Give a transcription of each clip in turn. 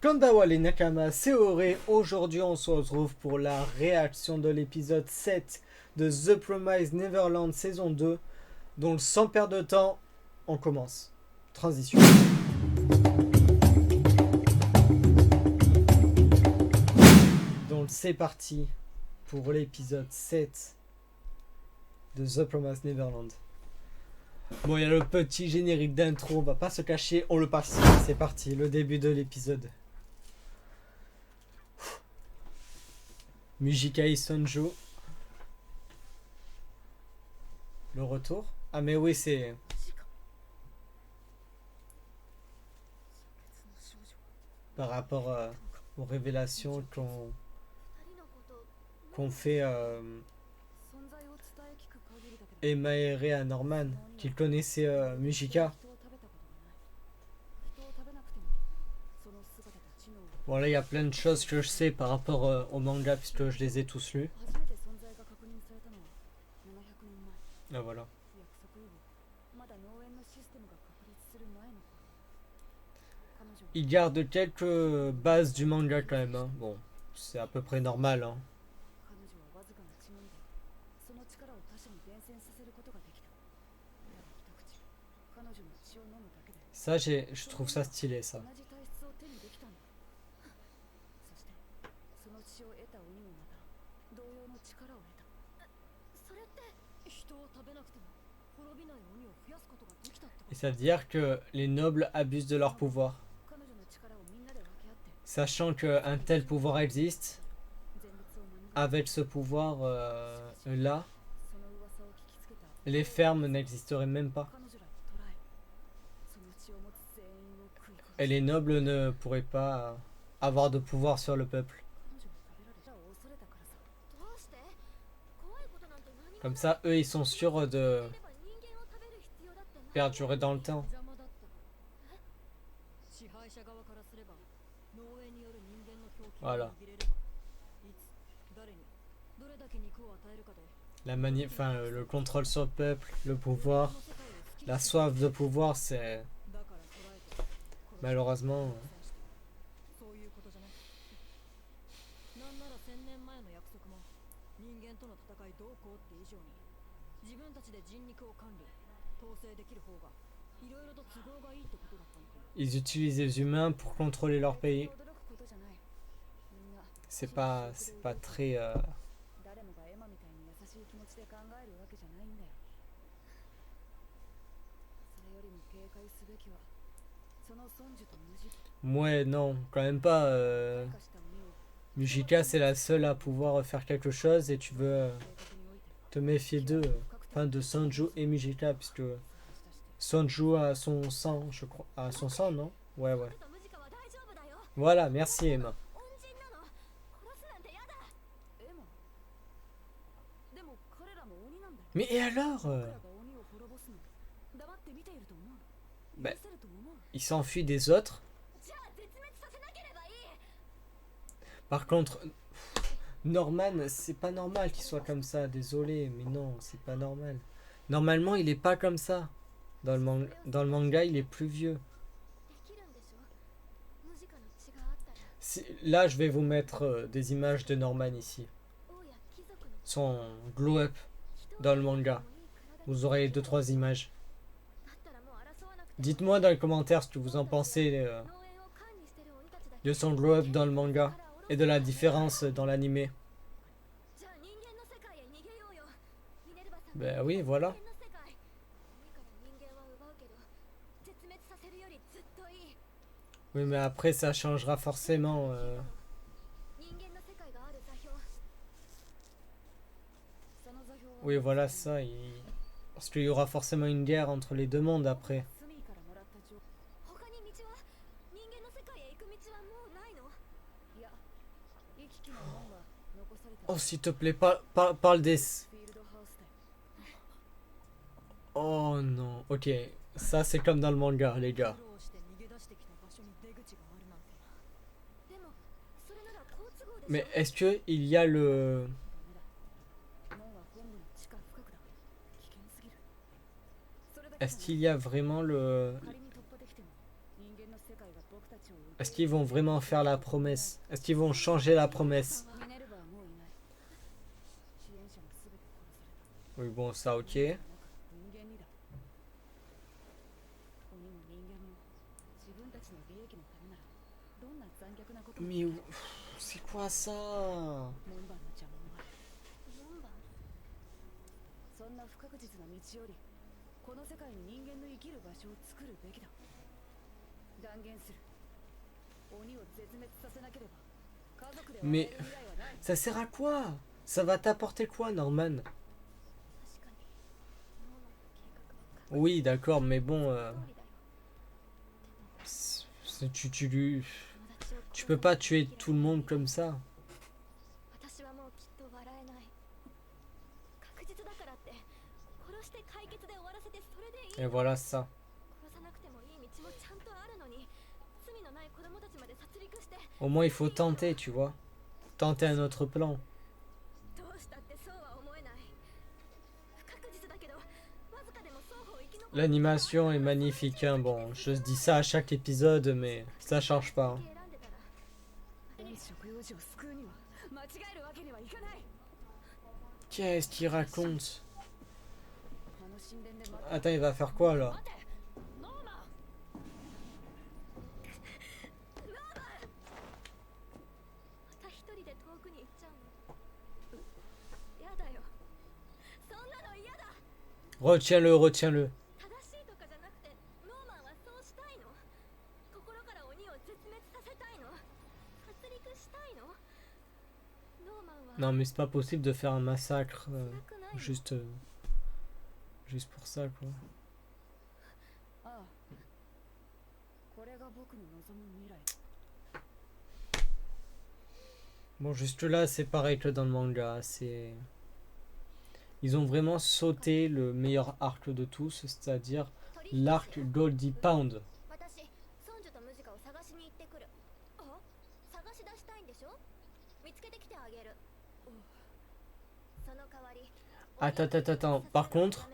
Kondawa les Nakama, c'est Auré. Aujourd'hui, on se retrouve pour la réaction de l'épisode 7 de The Promised Neverland saison 2. Donc, sans perdre de temps, on commence. Transition. Donc, c'est parti pour l'épisode 7 de The Promised Neverland. Bon, il y a le petit générique d'intro, on va pas se cacher, on le passe. C'est parti, le début de l'épisode. Mujikai Sonjo. Le retour. Ah mais oui, c'est par rapport aux révélations qu'on fait Emaere à Norman, qu'il connaissait Mujika. Bon là il y a plein de choses que je sais par rapport au manga puisque je les ai tous lus. Ah voilà. Il garde quelques bases du manga quand même. Hein. Bon, c'est à peu près normal. Hein. Ça, je trouve ça stylé, ça. Et ça veut dire que les nobles abusent de leur pouvoir. Sachant qu'un tel pouvoir existe, avec ce pouvoir là, les fermes n'existeraient même pas. Et les nobles ne pourraient pas avoir de pouvoir sur le peuple. Comme ça, eux, ils sont sûrs de perdurer dans le temps. Voilà. Le contrôle sur le peuple, le pouvoir, la soif de pouvoir, c'est malheureusement. Ils utilisent les humains pour contrôler leur pays. C'est pas très. Ouais, non, quand même pas. Mujika, c'est la seule à pouvoir faire quelque chose et tu veux te méfier d'eux. Enfin, de Sonju et Mujika, puisque Sonju a son sang, je crois. A son sang, non? Ouais, ouais. Voilà, merci Emma. Mais et alors ben, il s'enfuit des autres. Par contre, Norman, c'est pas normal qu'il soit comme ça. Désolé, mais non, c'est pas normal. Normalement, il est pas comme ça. Dans le manga, il est plus vieux. Là, je vais vous mettre des images de Norman ici. Son glow-up dans le manga. Vous aurez 2-3 images. Dites-moi dans les commentaires ce que vous en pensez de son glow-up dans le manga et de la différence dans l'animé. Ben oui, voilà. Oui, mais après, ça changera forcément. Oui, voilà ça. Parce qu'il y aura forcément une guerre entre les deux mondes après. Oh, s'il te plaît, parle des... Oh non, ok. Ça, c'est comme dans le manga, les gars. Mais est-ce que il y a le... Est-ce qu'il y a vraiment le... Est-ce qu'ils vont vraiment faire la promesse? Est-ce qu'ils vont changer la promesse? Oui, bon, ça, ok. Mais c'est quoi ça? そんな不確実な道よりこの世界に人間の生きる場所を作るべきだ。断言する。鬼を絶滅させなければ家族では会え Mais る未来はない。 ça sert à quoi? Ça va t'apporter quoi, Norman? 確かにノーマンの計画は Oui, d'accord, mais bon, 通りだよ。 tu peux pas tuer tout le monde comme ça. 私はもうきっと笑えない。確実だからって殺して解決で終わらせてそれでいい Et の。 voilà ça. 殺さなくてもいい道もちゃんとあるのに罪のない子供たちまで殺戮して Au moins, il faut tenter, tu vois. Tenter un autre plan. どうしたってそうは思えない。不確実だけどわずかでも双方生き残る。 L'animation est magnifique, hein. Bon, je dis ça à chaque épisode, mais ça change pas. Hein. 食用児を救うには間違えるわけにはいかない。 Qu'est-ce qu'il raconte? あの神殿で待って Attends, il va faire quoi là? 待てノーマン。ノーマン。また一人で遠くに行っちゃうの。やだよ。そんなの嫌だ。 Retiens-le, retiens-le. 正しいとかじゃなくてノーマンはそうしたいの。心から鬼を絶滅させたいの。殺戮したいの。ノーマンは Non, mais c'est pas possible de faire un massacre 辛くないの。 juste, juste pour ça, quoi. ああ。これが僕の望む未来。 Bon, juste là, c'est pareil que dans le manga. C'est... Ils ont vraiment sauté le meilleur arc de tous, c'est-à-dire l'arc Goldie Pound. 私、孫女とムジカを探しに行ってくる。あ、探し出したいんでしょ。見つけてきてあげる。その代わり。 Attends, attends, attends. Par contre,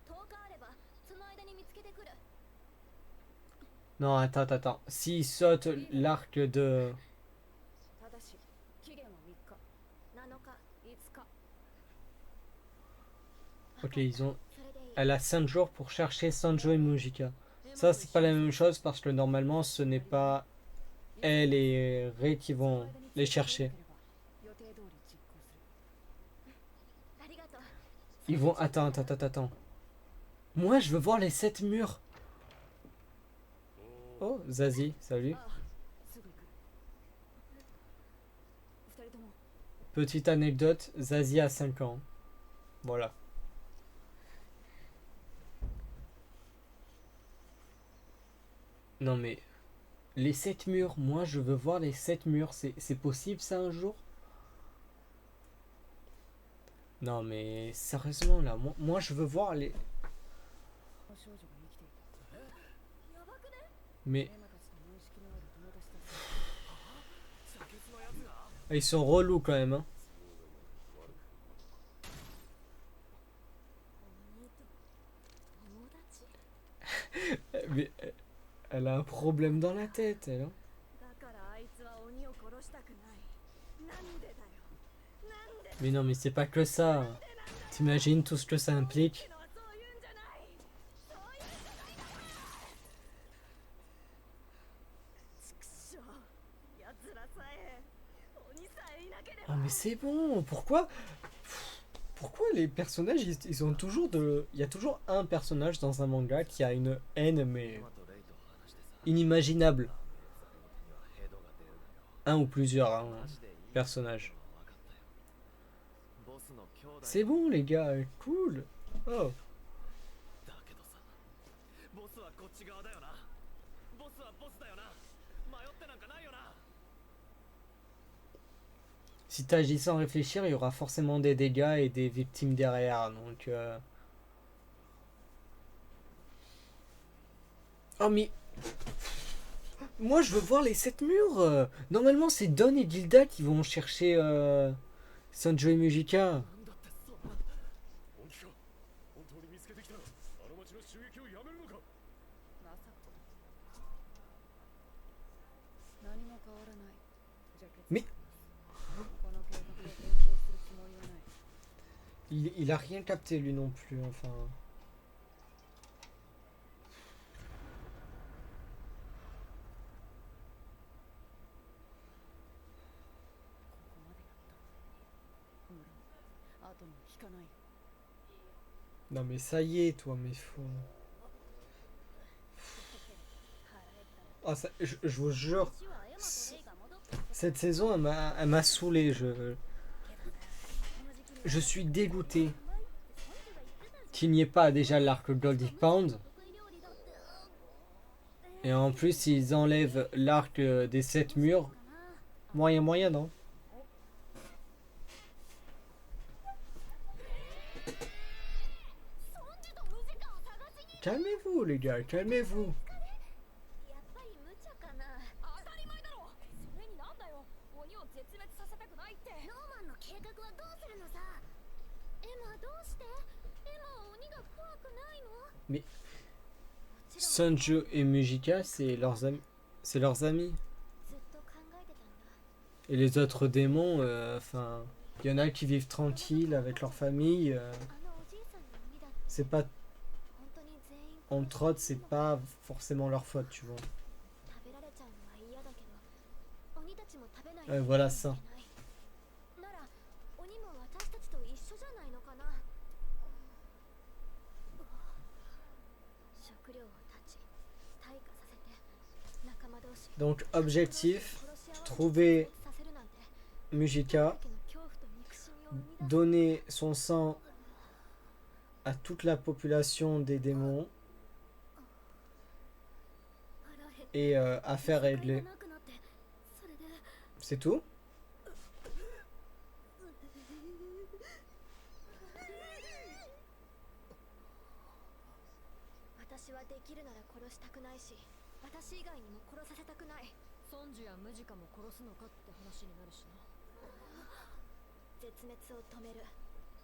10日あればその間に見つけてくる。 non, attends, attends. S'ils sautent l'arc de... ただし、期限は3日。7日、5日。 Ok, ils ont... それでいい。 Elle a 5 jours pour chercher Sanjo et Mujika. Ça, c'est pas la même chose parce que normalement, ce n'est pas elle et Rei qui vont les chercher. 予定通り実行する。ありがとう。 Ils vont... Attends, attends, attends, attends. Moi, je veux voir les 7 murs. Oh, Zazie, salut. ああ、すぐ行く。二人とも。 Petite anecdote, Zazie a 5 ans. Voilà. Non mais... Les 7 murs, moi je veux voir les 7 murs. C'est possible ça un jour? Non mais sérieusement là, moi je veux voir les... 少女が生きていた。やばくね。 Mais エマたちと面識のある友達たち。 ils sont relous quand même, hein. 鬼と友達。 Mais elle a un problème dans la tête, elle. Hein. だからあいつは鬼を殺したくない。なんでだよ。なんで。 Mais non mais c'est pas que ça. T'imagines tout ce que ça implique? のはそういうんじゃない。そういうんじゃないだろ。畜生。奴らさえ鬼さえいなければ。 Ah mais c'est bon, pourquoi les personnages, ils ont toujours de... Il y a toujours un personnage dans un manga qui a une haine, mais inimaginable. Un ou plusieurs hein, personnages. C'est bon les gars, cool. Oh. だけどさ、ボスはこっち側だよな。ボスはボスだよな。迷ってなんかないよな。 Si t'agis sans réfléchir, il y aura forcément des dégâts et des victimes derrière, donc... Oh mais... Moi je veux voir les 7 murs. Normalement c'est Don et Gilda qui vont chercher Sanjo et Mujika. なんだってそんな。本気か。本当に見つけてきたら、あの町の襲撃をやめるのか。まさか。Mais- この計画で変更するつもりはない Il a rien capté lui non plus, enfin. ここまでやった無論後に引かない Non mais ça y est, toi, mais faut. Ah, je vous jure, cette saison, elle m'a saoulé. Je suis dégoûté qu'il n'y ait pas déjà l'arc Goldie Pound. Et en plus, ils enlèvent l'arc des 7 murs. Moyen, non? Calmez-vous, les gars, calmez-vous. やっぱり無茶かな。当たり前だろ。それになんだよ。鬼を絶滅させたくないって。ノーマンの計画はどうするのさ。エマどうして？エマは鬼が怖くないの？ Mais もちろん Sunju et Mujika, c'est leurs amis. C'est leurs amis. ずっと考えてたんだ。 Et les autres démons, enfin, il y en a qui vivent tranquilles avec leur famille. あのおじいさんの鬼だって C'est pas 本当に全員 entre autres, c'est pas forcément leur faute, tu vois. 食べられちゃうのは嫌だけど、鬼たちも食べないと Voilà ça. なら鬼も私たちと一緒じゃないのかな。食料を断ち、退化させて仲間同士 Donc, objectif, 殺し合わせて trouver させるなんて Mujika, だけの恐怖と憎しみを生み出す donner son sang à toute la population des démons 腹減って et affaire 使い réglée. がなくなってそれで C'est tout? 私はできるなら殺したくないし、私以外にも殺させたくない。ソンジュやムジカも殺すのかって話になるしな絶滅を止める。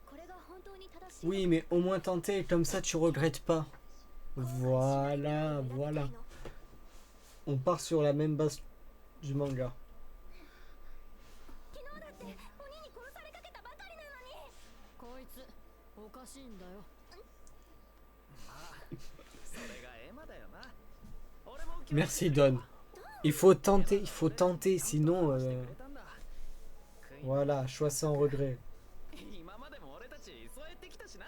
これが本当に正しいのか。 Oui, mais au moins tenter, comme ça tu regrettes pas. Voilà, voilà. On part sur la même base du manga. 昨日だって鬼に殺されかけたばかりなのに。こいつおかしいんだよそれがエマだよな。俺も Merci Don. Il faut tenter, sinon... くれたんだ。 Voilà, choix sans regret. 今までも俺たちそうやってきたしな。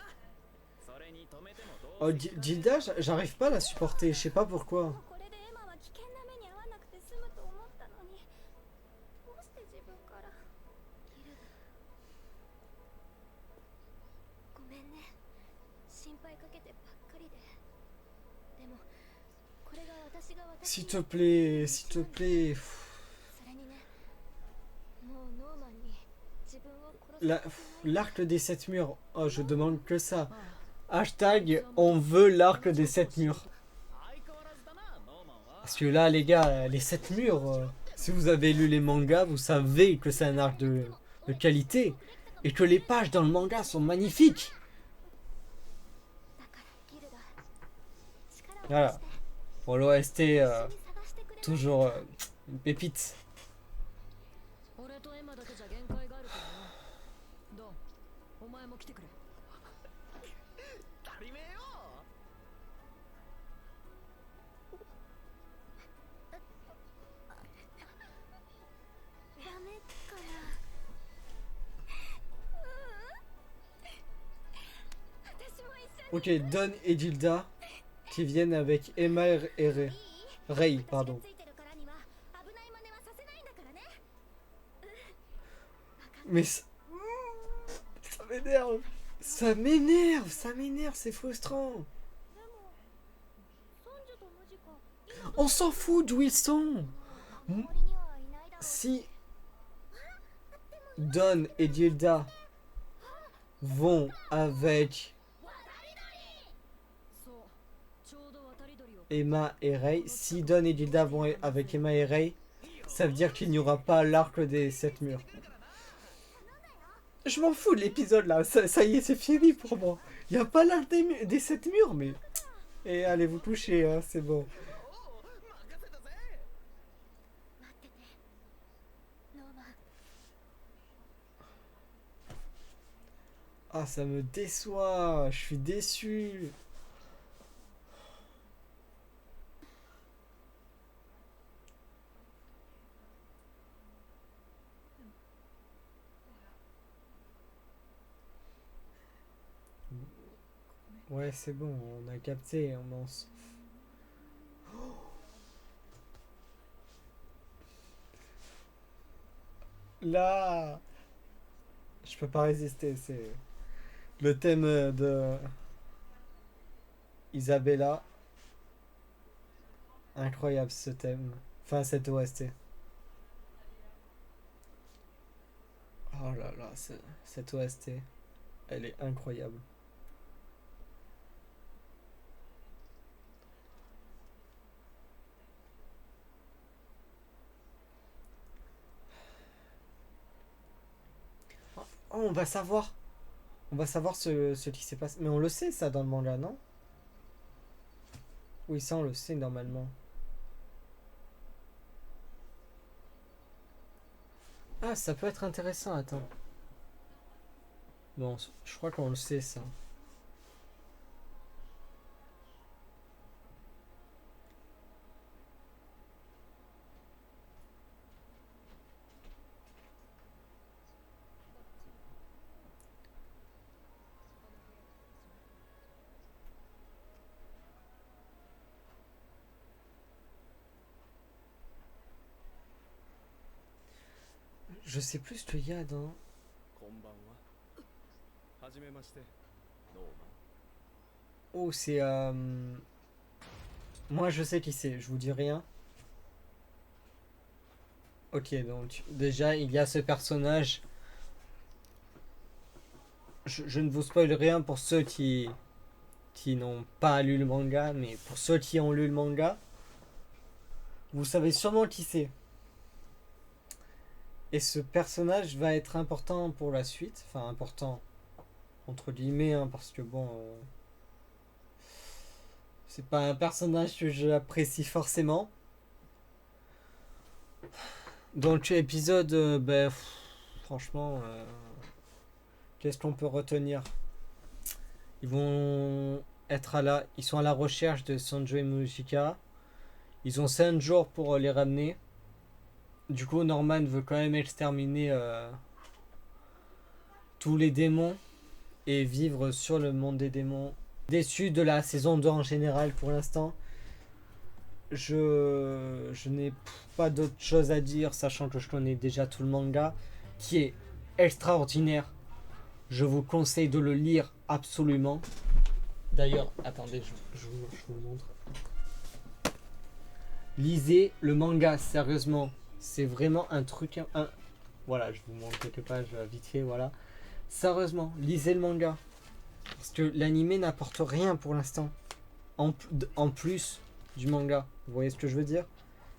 それに止めてもど Oh, うせ Gilda, j'arrive pas à la supporter, je sais pas pourquoi. これでエマは危険な目に遭わなくて済むと思ったのに、どうして自分から。ギルダ、ごめんね。心配かけてばっかりで。でもこれが私が私 S'il te plaît, s'il te plaît. それにね、もうノーマンに自分を殺 La- させたくない。 L'arc des 7 murs. Oh, je demande que ça. Hashtag, on veut l'arc des 7 murs. 相変わらずだな、ノーマンは。 Parce que là, les gars, les 7 murs, si vous avez lu les mangas, vous savez que c'est un arc de qualité. Et que les pages dans le manga sont magnifiques. だからギルダ、力を Voilà. 貸して Pour l'OST, 一緒に探してくれない？ toujours une pépite. 俺とエマだけじゃ限界があるからなドンお前も来てくれ足りめえよ。ダメかな。私も一緒に Ok, Don et Gilda qui viennent avec Emma et Rei. いい？ Rei, 私が pardon. ついてるからには危ない真似はさせないんだからね。Mais ça m'énerve. Ça m'énerve, ça m'énerve, c'est frustrant. でもソンジュとムジカ、 On s'en fout d'où ils sont. 森にはいないだろう。 Si Don et Gilda vont avec そうちょうど渡り鳥を Emma et Rei, si Don et Gilda vont avec Emma et Rei, ça veut dire qu'il n'y aura pas l'arc des 7 murs. Je m'en fous de l'épisode là, ça y est, c'est fini pour moi. Il n'y a pas l'arc des 7 murs, mais... Et allez vous coucher, hein, c'est bon. 待ってて。Ah, ça me déçoit. Je suis déçu. Ouais, c'est bon, on a capté, on en s- Là, je peux pas résister, c'est le thème de Isabella. Incroyable ce thème. Enfin, cette OST. Oh là là, cette OST, elle est incroyable. Oh, on va savoir. On va savoir ce qui s'est passé. Mais on le sait ça dans le manga, non? Oui, ça on le sait normalement. Ah, ça peut être intéressant, attends. Bon, je crois qu'on le sait ça. Je sais plus ce qu'il y a dans... こんばんは。はじめまして。ノーマン。 Oh, c'est... Moi, je sais qui c'est, je vous dis rien. Ok, donc déjà, il y a ce personnage. Je ne vous spoil rien pour ceux qui n'ont pas lu le manga, mais pour ceux qui ont lu le manga, vous savez sûrement qui c'est. Et ce personnage va être important pour la suite. Enfin, important, entre guillemets, hein, parce que bon... c'est pas un personnage que j'apprécie forcément. Donc, épisode, franchement, qu'est-ce qu'on peut retenir? Ils vont être ils sont à la recherche de Sanjo et Mujika. Ils ont 5 jours pour les ramener. Du coup, Norman veut quand même exterminer tous les démons et vivre sur le monde des démons. Déçu de la saison 2 en général pour l'instant. Je n'ai pas d'autre chose à dire, sachant que je connais déjà tout le manga, qui est extraordinaire. Je vous conseille de le lire absolument. D'ailleurs, attendez, je vous le montre. Lisez le manga, sérieusement. C'est vraiment un truc... Voilà, je vous montre quelques pages vite fait, voilà. Sérieusement, lisez le manga. Parce que l'anime n'apporte rien pour l'instant. En plus du manga. Vous voyez ce que je veux dire?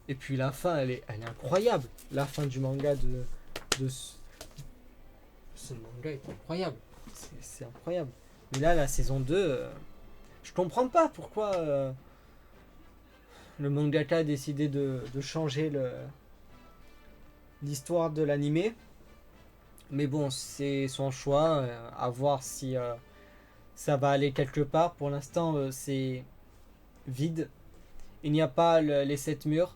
Et puis la fin, elle est incroyable. La fin du manga de ce manga est incroyable. C'est incroyable. Mais là, la saison 2, je comprends pas pourquoi le mangaka a décidé de changer l'histoire de l'animé. Mais bon, c'est son choix. À voir si ça va aller quelque part. Pour l'instant, c'est vide. Il n'y a pas les 7 murs.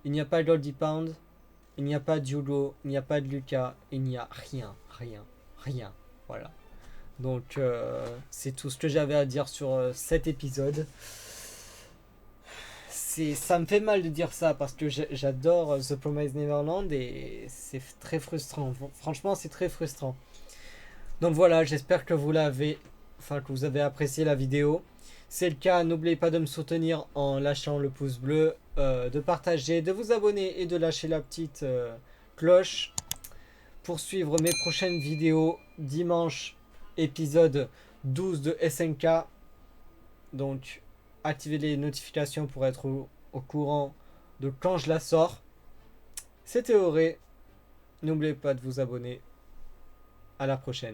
Il n'y a pas Goldie Pound. Il n'y a pas d'Hugo. Il n'y a pas de Lucas. Il n'y a rien. Voilà. Donc, c'est tout ce que j'avais à dire sur cet épisode. Ça me fait mal de dire ça parce que j'adore The Promised Neverland et c'est très frustrant. Franchement, c'est très frustrant. Donc voilà, j'espère que vous avez apprécié la vidéo. Si c'est le cas, n'oubliez pas de me soutenir en lâchant le pouce bleu, de partager, de vous abonner et de lâcher la petite cloche pour suivre mes prochaines vidéos. Dimanche, épisode 12 de SNK. Donc, activez les notifications pour être au courant de quand je la sors. C'était Auré. N'oubliez pas de vous abonner. À la prochaine.